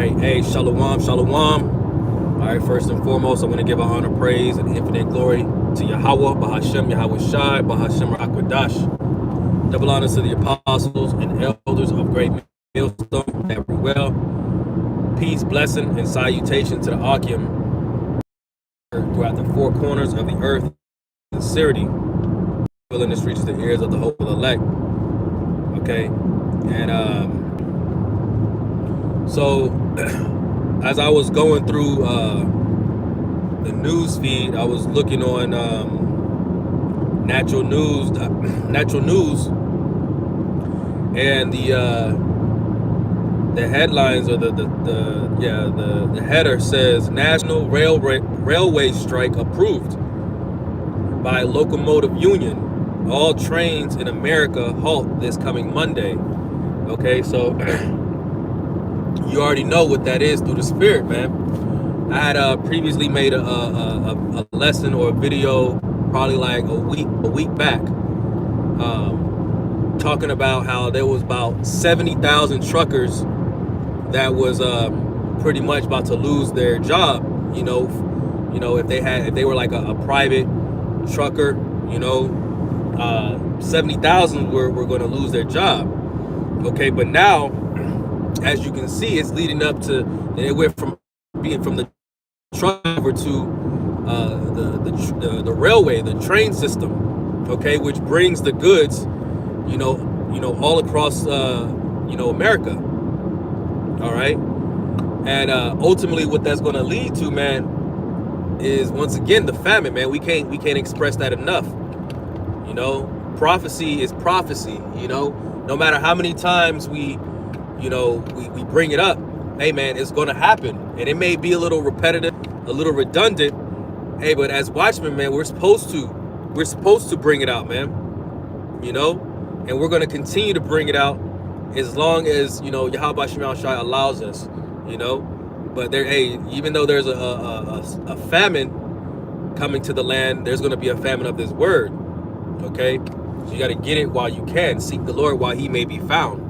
right, hey, shalom, shalom. All right, first and foremost, I want to give honor, praise, and infinite glory to Yahweh, Bahashem, Yahweh Shai, Bahashem Rakwadash. Double honors to the apostles and elders of Great Millstone, Everywhere. Peace, blessing, and salutation to the Akim throughout the four corners of the earth. Sincerity, filling this reaches the ears of the hope of the elect. Okay, and so as I was going through the news feed, I was looking on natural news, and the headlines or the header says National Railway Strike approved by Locomotive Union. All trains in America halt this coming Monday. Okay, so you already know what that is through the spirit, man. I had previously made a lesson or a video probably like a week back, talking about how there was about 70,000 truckers that was pretty much about to lose their job. You know, if they were like a private trucker, 70,000 were going to lose their job. Okay, but now, as you can see, it's leading up to, it went from being from the trucker to the railway, the train system. Okay, which brings the goods, all across America. All right, and ultimately, what that's going to lead to, man, is once again the famine, man. We can't express that enough. Prophecy is prophecy. No matter how many times we bring it up, hey man, it's going to happen, and it may be a little repetitive, a little redundant. Hey, but as watchmen, man, we're supposed to bring it out, man. And we're going to continue to bring it out as long as Yahweh Shemel Shai allows us. But even though there's a famine coming to the land, there's going to be a famine of this word. Okay, so you got to get it while you can. Seek the Lord while He may be found.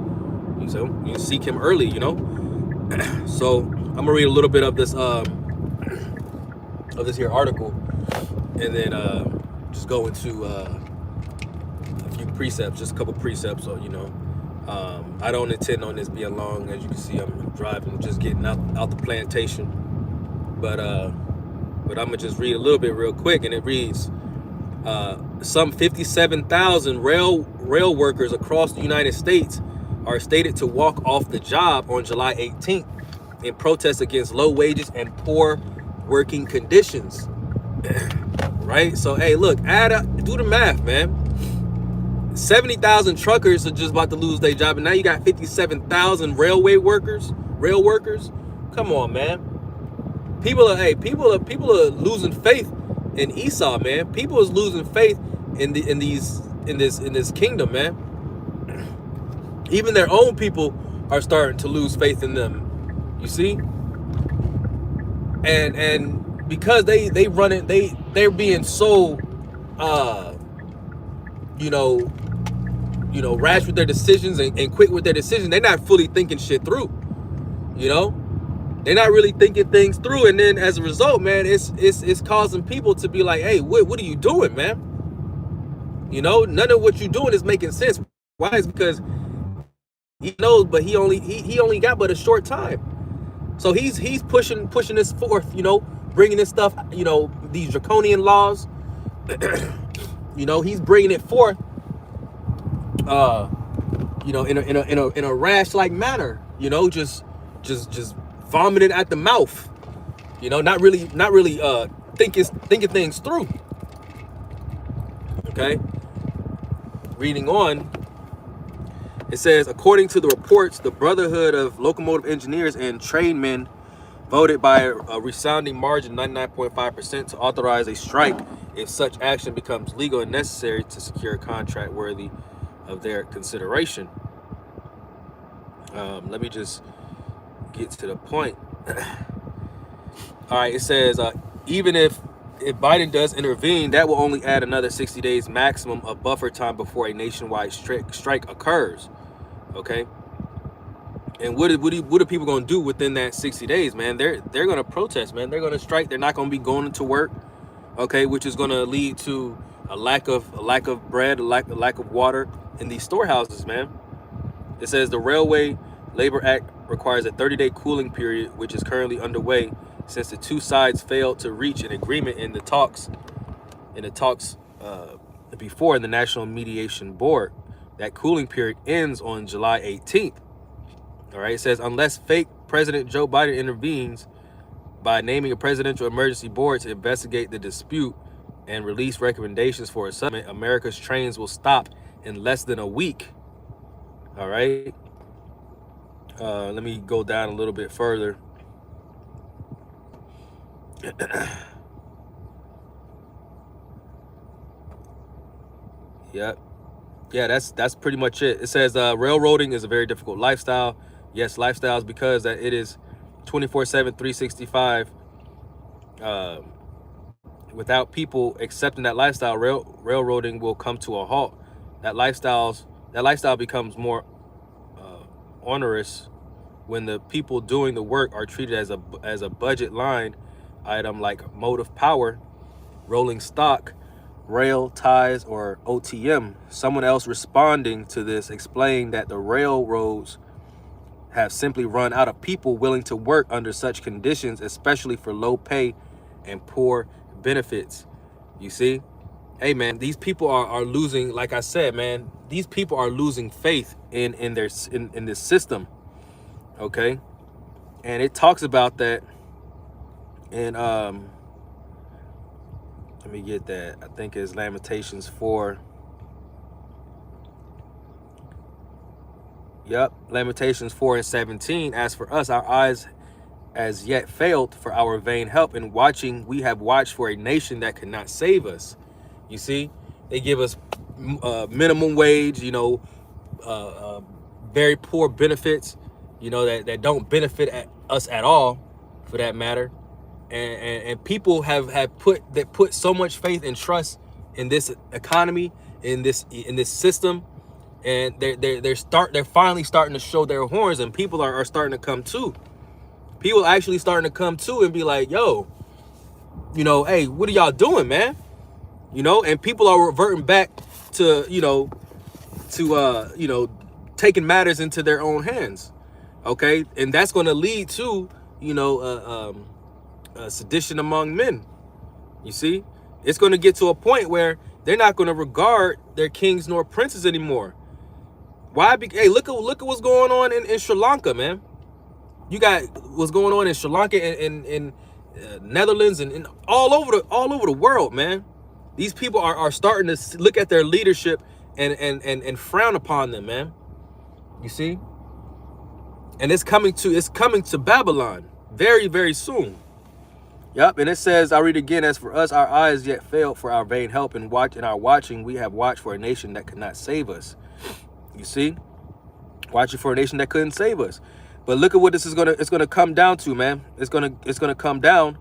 So you seek Him early. So I'm gonna read a little bit of this here article, and then just go into a few precepts, just a couple precepts. So I don't intend on this being long. As you can see, I'm driving, just getting out the plantation. But I'm gonna just read a little bit real quick, and it reads: some 57,000 rail workers across the United States are stated to walk off the job on July 18th in protest against low wages and poor working conditions. Right? So, hey, look, do the math, man. 70,000 truckers are just about to lose their job, and now you got 57,000 rail workers. Come on, man. People are losing faith in Esau, man. People is losing faith in this kingdom, man. Even their own people are starting to lose faith in them. You see? And because they run it, they're being so rash with their decisions and quick with their decisions. They're not fully thinking shit through. They're not really thinking things through, and then as a result, man, it's causing people to be like, hey, what are you doing, man? None of what you're doing is making sense. Why? Is because he knows, but he only got but a short time. So he's pushing this forth, bringing this stuff, these draconian laws. He's bringing it forth, in a rash like manner, just vomited at the mouth, not really thinking things through. Okay, reading on. It says, according to the reports, the Brotherhood of Locomotive Engineers and Trainmen voted by a resounding margin, 99.5%, to authorize a strike if such action becomes legal and necessary to secure a contract worthy of their consideration. Let me just get to the point. All right, it says, even if Biden does intervene, that will only add another 60 days maximum of buffer time before a nationwide strike occurs. Okay. And what are people gonna do within that 60 days, man? They're gonna protest, man. They're gonna strike. They're not gonna be going to work, okay, which is gonna lead to a lack of bread, a lack of water in these storehouses, man. It says the Railway Labor Act requires a 30-day cooling period, which is currently underway since the two sides failed to reach an agreement in the talks before the National Mediation Board. That cooling period ends on July 18th. All right, it says unless fake President Joe Biden intervenes by naming a presidential emergency board to investigate the dispute and release recommendations for a settlement, America's trains will stop in less than a week. All right. Let me go down a little bit further. Yep. Yeah, that's pretty much it. It says railroading is a very difficult lifestyle. Yes, lifestyles because that it is 24/7, 365. Without people accepting that lifestyle, railroading will come to a halt. That lifestyle becomes more onerous when the people doing the work are treated as a budget line item like motive power, rolling stock, rail ties, or OTM. Someone else responding to this explained that the railroads have simply run out of people willing to work under such conditions, especially for low pay and poor benefits. You see? Hey man, these people are losing, like I said, man, these people are losing faith in this system. Okay? And it talks about that in let me get that. I think it's Lamentations 4. Yep, Lamentations 4:17. As for us, our eyes as yet failed for our vain help in watching. We have watched for a nation that could not save us. You see, they give us minimum wage, very poor benefits, that don't benefit us at all, for that matter. And people have put so much faith and trust in this economy, in this system. And they're finally starting to show their horns, and people are starting to come to. People actually starting to come to and be like, yo, hey, what are y'all doing, man? And people are reverting back to, taking matters into their own hands. Okay. And that's going to lead to, sedition among men. You see, it's going to get to a point where they're not going to regard their kings nor princes anymore. Why? Hey, look at what's going on in Sri Lanka, man. You got what's going on in Sri Lanka and Netherlands and all over the world, man. These people are starting to look at their leadership and frown upon them, man. You see, and it's coming to Babylon very, very soon. Yep, and it says, I'll read again. As for us, our eyes yet failed for our vain help, and our watching, we have watched for a nation that could not save us. You see, watching for a nation that couldn't save us. But look at what it's gonna come down to, man. It's gonna come down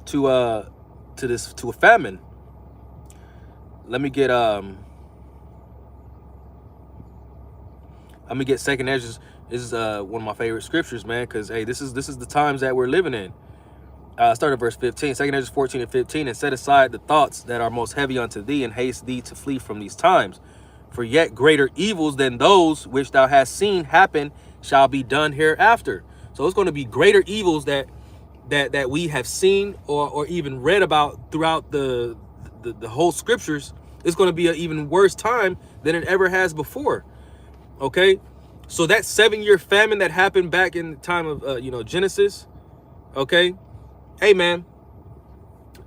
to a famine. Let me get Second Ezra. This is one of my favorite scriptures, man, because hey, this is the times that we're living in. Start at verse 15. 2 Ezra 14 and 15. And set aside the thoughts that are most heavy unto thee, and haste thee to flee from these times. For yet greater evils than those which thou hast seen happen shall be done hereafter. So it's going to be greater evils that we have seen or even read about throughout the whole scriptures. It's going to be an even worse time than it ever has before. Okay, so that 7-year famine that happened back in the time of Genesis. Okay. Hey man,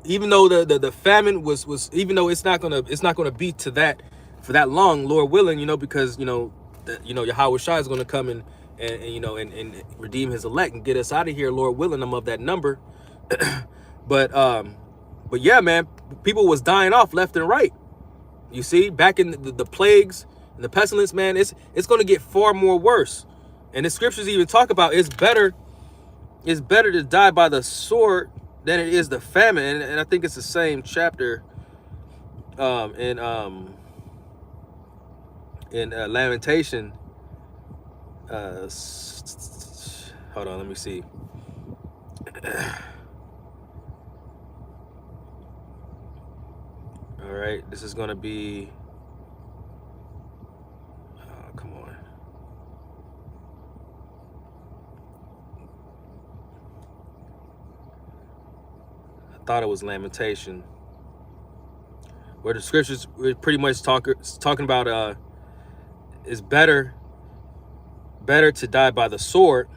even though the famine was even though it's not gonna be to that for that long, Lord willing, because Yahweh Shai is gonna come and redeem his elect and get us out of here, Lord willing. I'm of that number. but yeah, man, people was dying off left and right. You see, back in the plagues and the pestilence, man, it's gonna get far more worse. And the scriptures even talk about it's better to die by the sword than it is the famine. And I think it's the same chapter in in Lamentation. Hold on, let me see. All right, this is gonna be. Oh, come on. I thought it was Lamentation, where the scriptures were pretty much talking about it's better to die by the sword.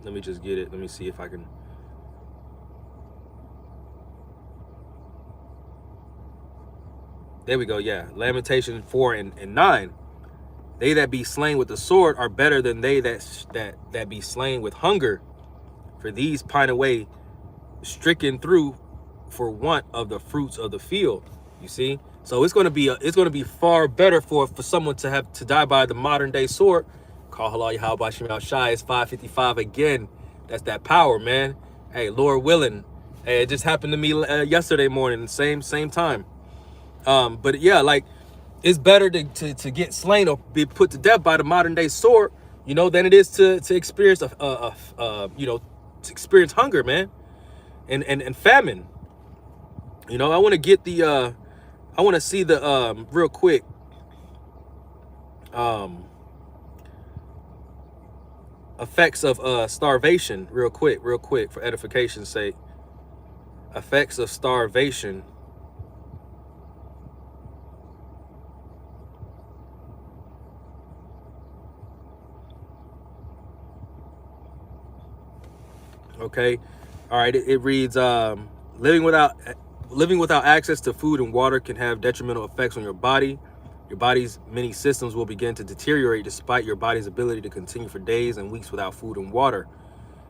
Let me just get it. Let me see if I can. There we go. Yeah, Lamentation 4 and 9. They that be slain with the sword are better than they that be slain with hunger, for these pine away, stricken through for want of the fruits of the field. You see, so it's going to be far better for someone to have to die by the modern day sword. Call halal Yahweh Shem Shai. It's 5:55 again. That's that power, man. Hey, Lord willing. Hey, it just happened to me yesterday morning, same time. But yeah, like, it's better to get slain or be put to death by the modern day sword, you know, than it is to experience to experience hunger, man, and famine. You know, I want to get the I want to see the real quick effects of starvation real quick for edification's sake. Effects of starvation. Okay, all right. It reads, living without access to food and water can have detrimental effects on your body. Your body's many systems will begin to deteriorate despite your body's ability to continue for days and weeks without food and water.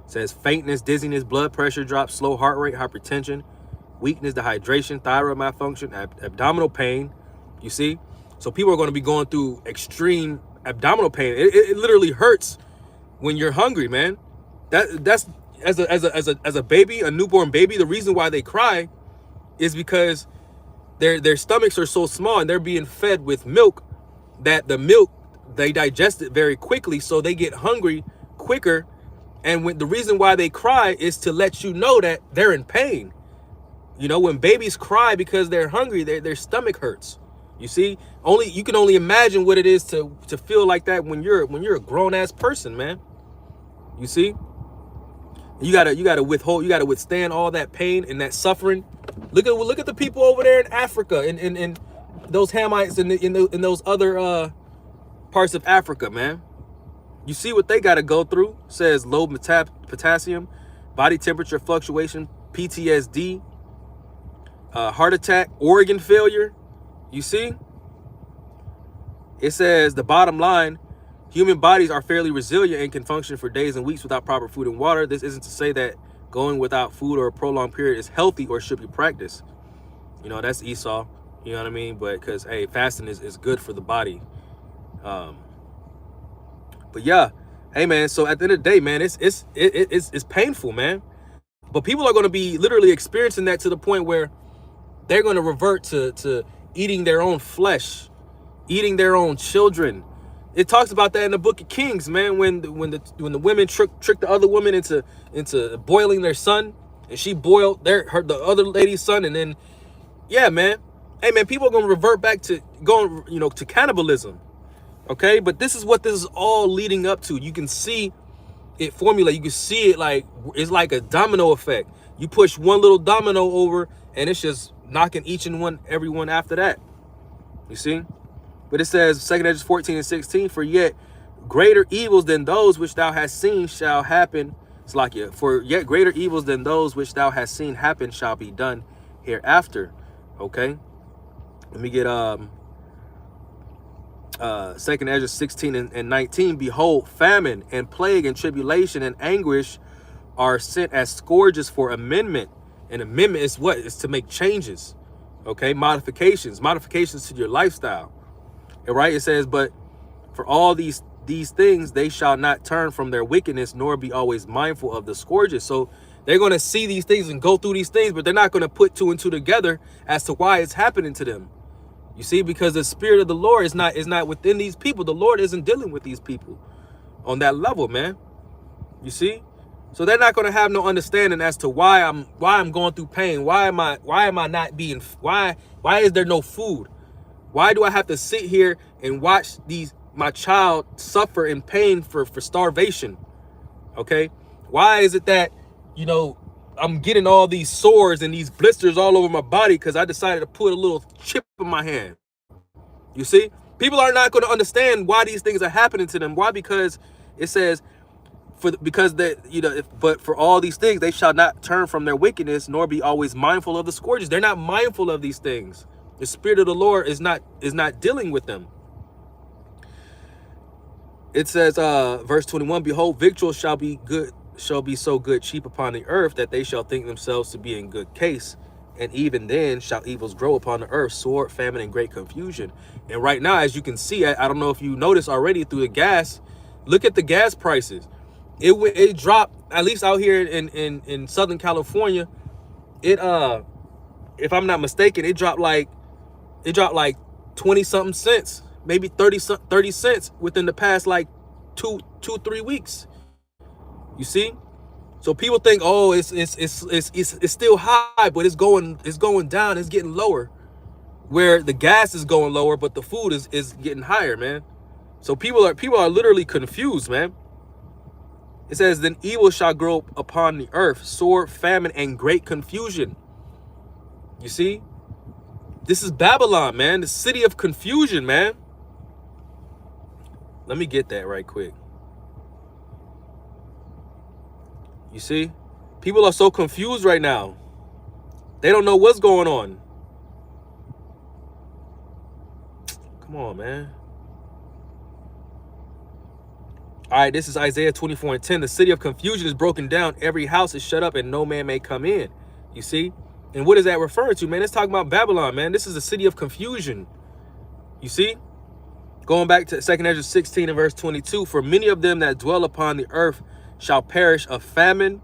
It says faintness, dizziness, blood pressure drop, slow heart rate, hypertension, weakness, dehydration, thyroid malfunction, abdominal pain. You see, so people are going to be going through extreme abdominal pain. It literally hurts when you're hungry, man. That's as a baby, a newborn baby. The reason why they cry is because their stomachs are so small and they're being fed with milk, that the milk, they digest it very quickly, so they get hungry quicker. And when the reason why they cry is to let you know that they're in pain. You know, when babies cry because they're hungry, their stomach hurts. You see, you can only imagine what it is to feel like that when you're a grown ass person, man. You see, you gotta withstand all that pain and that suffering. Look at the people over there in Africa, in those Hamites and in those other parts of Africa, man. You see what they got to go through. It says low potassium, body temperature fluctuation, PTSD, heart attack, organ failure. You see, it says the bottom line: human bodies are fairly resilient and can function for days and weeks without proper food and water. This isn't to say that going without food or a prolonged period is healthy or should be practiced. You know, that's Esau. You know what I mean? But because, hey, fasting is good for the body. But yeah, hey man. So at the end of the day, man, it's painful, man. But people are going to be literally experiencing that to the point where they're going to revert to eating their own flesh, eating their own children. It talks about that in the Book of Kings, man. When the women tricked the other woman into boiling their son, and she boiled the other lady's son, and then, yeah, man. Hey, man, people are gonna revert back to going, to cannibalism. Okay, but this is what this is all leading up to. You can see it formulate. You can see it like it's like a domino effect. You push one little domino over, and it's just knocking everyone after that. You see. But it says, 2 Esdras 14 and 16, for yet greater evils than those which thou hast seen shall happen. It's like, yeah, for yet greater evils than those which thou hast seen happen shall be done hereafter. Okay. Let me get 2 Esdras 16 and 19. Behold, famine and plague and tribulation and anguish are sent as scourges for amendment. And amendment is what? It's to make changes. Okay, modifications to your lifestyle. Right? It says, but for all these things, they shall not turn from their wickedness, nor be always mindful of the scourges. So they're going to see these things and go through these things, but they're not going to put two and two together as to why it's happening to them. You see, because the spirit of the Lord is not within these people. The Lord isn't dealing with these people on that level, man. You see? So they're not going to have no understanding as to why I'm going through pain. Why am I not being, why is there no food? Why do I have to sit here and watch my child suffer in pain for starvation? Okay? Why is it that, I'm getting all these sores and these blisters all over my body because I decided to put a little chip in my hand? You see? People are not going to understand why these things are happening to them. Why? Because it says, but for all these things, they shall not turn from their wickedness, nor be always mindful of the scourges. They're not mindful of these things. The spirit of the Lord is not dealing with them. It says, verse 21, behold, victuals shall be so good cheap upon the earth that they shall think themselves to be in good case. And even then shall evils grow upon the earth, sword, famine, and great confusion. And right now, as you can see, I don't know if you noticed already through the gas, look at the gas prices. It dropped, at least out here in Southern California. If I'm not mistaken, it dropped like 20 something cents, maybe 30 cents within the past like 3 weeks. You see? So people think, oh, it's still high, but it's going down, it's getting lower. Where the gas is going lower, but the food is getting higher, man. So people are literally confused, man. It says, then evil shall grow upon the earth, sword, famine, and great confusion. You see? This is Babylon, man. The city of confusion, man. Let me get that right quick. You see? People are so confused right now. They don't know what's going on. Come on, man. All right, this is Isaiah 24:10. The city of confusion is broken down. Every house is shut up and no man may come in. You see? And what is that referring to, man? It's talking about Babylon, man. This is a city of confusion. You see? Going back to 2 Ezra 16 and verse 22. For many of them that dwell upon the earth shall perish of famine,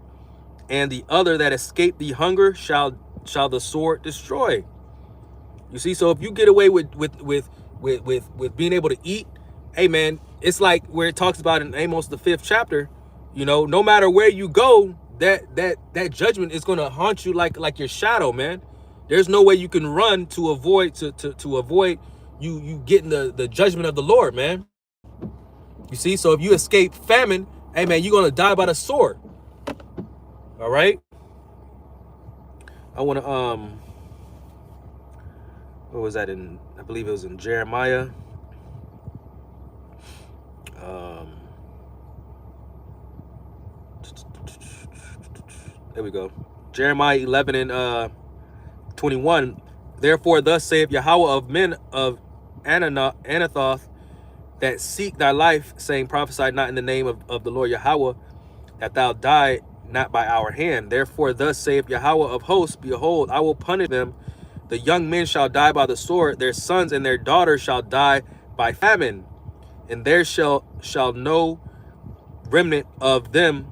and the other that escape the hunger shall the sword destroy. You see? So if you get away with being able to eat, hey, man, it's like where it talks about in Amos, the 5th chapter, no matter where you go, that judgment is going to haunt you like your shadow, man. There's no way you can run to avoid you getting the judgment of the Lord, man. You see? So if you escape famine, hey, man, you're going to die by the sword. All right? I want to, what was that in? I believe it was in Jeremiah. There we go. Jeremiah 11 and 21. Therefore, thus saith Yahweh of men of Anathoth that seek thy life, saying, prophesy not in the name of the Lord Yahweh, that thou die not by our hand. Therefore, thus saith Yahweh of hosts, behold, I will punish them. The young men shall die by the sword, their sons and their daughters shall die by famine, and there shall no remnant of them.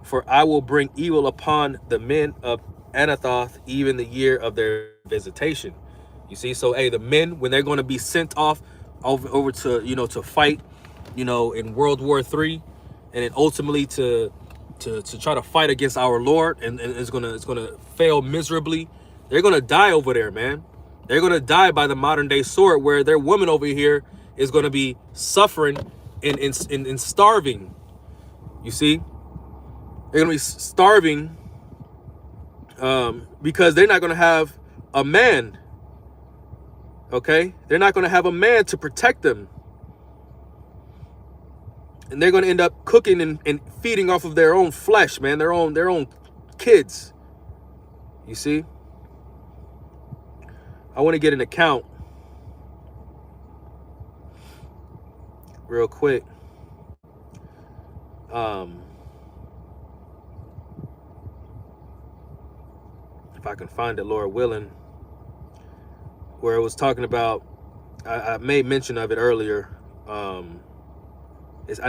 For I will bring evil upon the men of Anathoth, even the year of their visitation. You see, so hey, the men, when they're going to be sent off over to to fight, in World War III, and then ultimately to try to fight against our Lord, and it's gonna fail miserably. They're gonna die over there, man. They're gonna die by the modern day sword, where their woman over here is gonna be suffering and starving. You see? They're going to be starving because they're not going to have a man, okay? They're not going to have a man to protect them. And they're going to end up cooking and feeding off of their own flesh, man, their own kids. You see? I want to get an account real quick. If I can find it, Lord willing, where it was talking about, I made mention of it earlier. I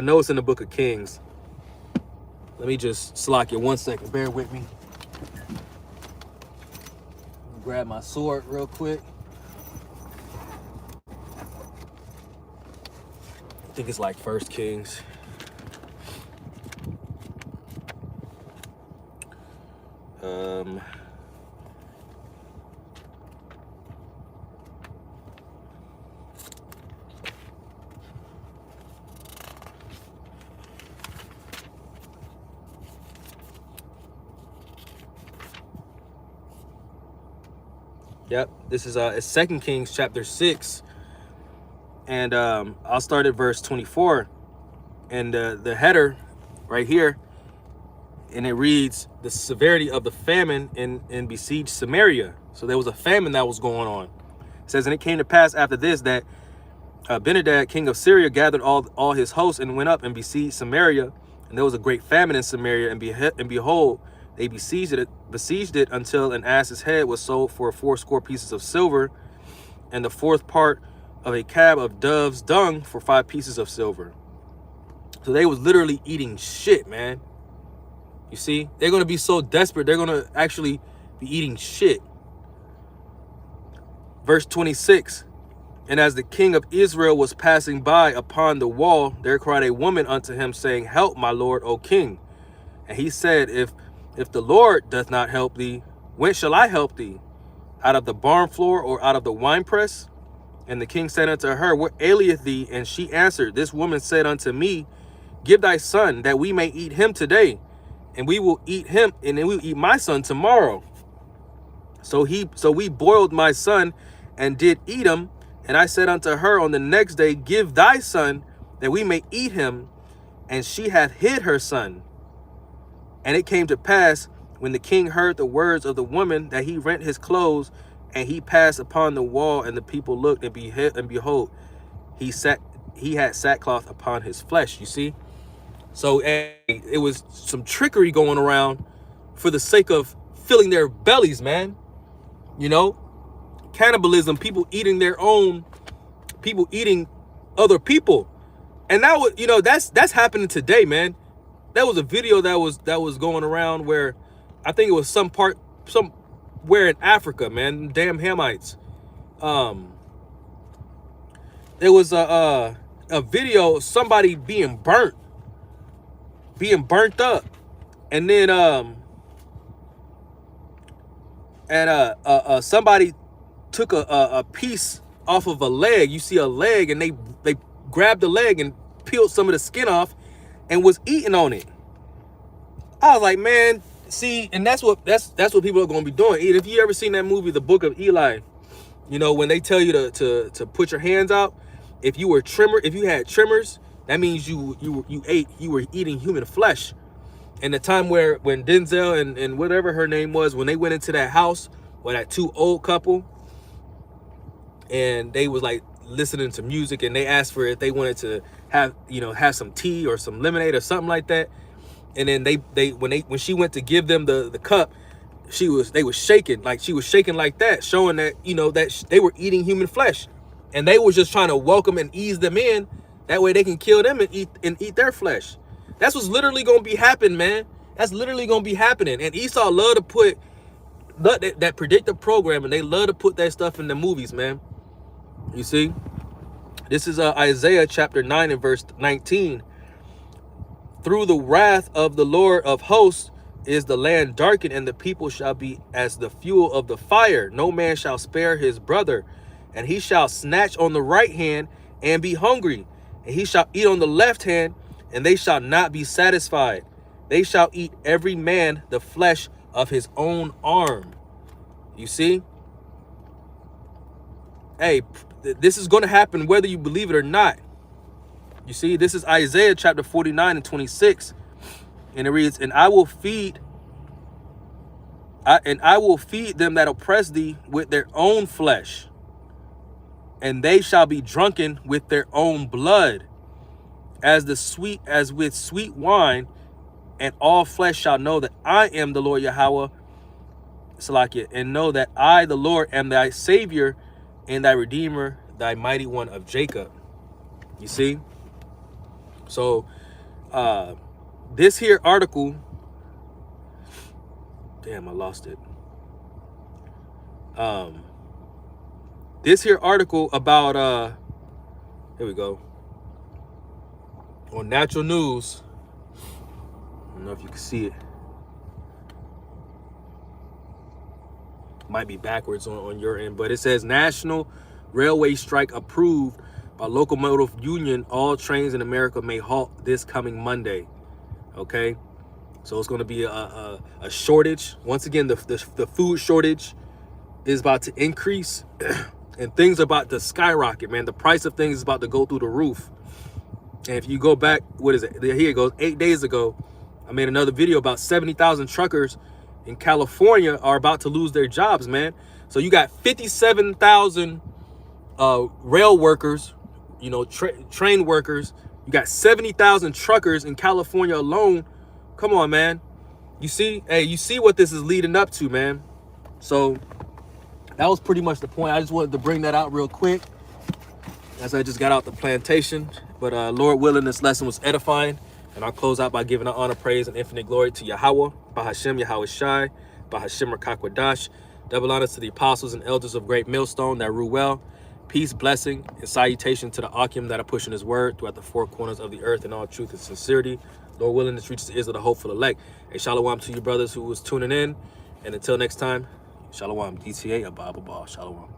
know it's in the book of Kings. Let me just slack you 1 second. Bear with me. Grab my sword real quick. think it's like First Kings. Yep, this is it's 2 Kings chapter 6, and I'll start at verse 24, and the header right here, and it reads, the severity of the famine in besieged Samaria. So there was a famine that was going on. It says, and it came to pass after this that Benhadad, king of Syria, gathered all his hosts and went up and besieged Samaria. And there was a great famine in Samaria, and behold, they besieged it until an ass's head was sold for 80 pieces of silver, and the fourth part of a cab of dove's dung for 5 pieces of silver. So they was literally eating shit, man. You see, they're going to be so desperate, they're going to actually be eating shit. Verse 26, and as the king of Israel was passing by upon the wall, there cried a woman unto him, saying, help, my lord, O king. And he said, if the Lord doth not help thee, whence shall I help thee? Out of the barn floor, or out of the winepress? And the king said unto her, what aileth thee? And she answered, this woman said unto me, give thy son, that we may eat him today, and we will eat him, and then we will eat my son tomorrow. So we boiled my son, and did eat him. And I said unto her on the next day, give thy son, that we may eat him. And she hath hid her son. And it came to pass, when the king heard the words of the woman, that he rent his clothes, and he passed upon the wall, and the people looked, and behold, he had sackcloth upon his flesh. You see? So it was some trickery going around for the sake of filling their bellies, man. You know, cannibalism, people eating other people. And that was, you know, that's happening today, man. That was a video that was going around where I think it was somewhere in Africa, man. Damn Hamites. There was a video of somebody being burnt up, and then somebody took a piece off of a leg. You see a leg, and they grabbed the leg and peeled some of the skin off and was eating on it. I was like, man, see, and that's what people are going to be doing. If you ever seen that movie, The Book of Eli, you know, when they tell you to put your hands out, if you had tremors, that means you were eating human flesh. And the time when Denzel and whatever her name was, when they went into that house with that 2 old couple, and they was like listening to music, and they asked for if they wanted to have some tea or some lemonade or something like that. And then when she went to give them the cup, she was shaking like that, showing that, you know, that they were eating human flesh, and they were just trying to welcome and ease them in. That way they can kill them and eat their flesh. That's what's literally gonna be happening, man. That's literally gonna be happening. And Esau love to put that predictive program, and they love to put that stuff in the movies, man. You see, this is Isaiah chapter 9 and verse 19. Through the wrath of the Lord of hosts is the land darkened, and the people shall be as the fuel of the fire. No man shall spare his brother, and he shall snatch on the right hand and be hungry, and he shall eat on the left hand, and they shall not be satisfied. They shall eat every man the flesh of his own arm. You see? Hey, this is going to happen whether you believe it or not. You see, this is Isaiah chapter 49 and 26. And it reads, and I will feed them that oppress thee with their own flesh, and they shall be drunken with their own blood, as with sweet wine, and all flesh shall know that I am the Lord Yahweh, Salakia, and know that I, the Lord, am thy Savior and thy Redeemer, thy mighty one of Jacob. You see? So, this here article, damn, I lost it. This here article about, here we go. on Natural News. I don't know if you can see it. Might be backwards on your end, but it says National Railway Strike approved by Locomotive Union. All trains in America may halt this coming Monday. Okay, so it's going to be a shortage. Once again, the food shortage is about to increase and things are about to skyrocket, man. The price of things is about to go through the roof. And if you go back, what is it? Here it goes. 8 days ago, I made another video about 70,000 truckers in California are about to lose their jobs, man. So you got 57,000 rail workers, you know, train workers. You got 70,000 truckers in California alone. Come on, man. You see, hey, you see what this is leading up to, man. So that was pretty much the point. I just wanted to bring that out real quick as I just got out the plantation. But Lord willing, this lesson was edifying. And I'll close out by giving honor, praise, and infinite glory to Yahweh, Bahashem Yahweh Shai, Bahashem Rakakwadash. Double honors to the apostles and elders of Great Millstone that rule well. Peace, blessing, and salutation to the Akim that are pushing his word throughout the four corners of the earth in all truth and sincerity. Lord willing, this reaches the ears of the hopeful elect. A shalom to you brothers who was tuning in. And until next time, shalom. DTA, Abba, Abba, Shalom.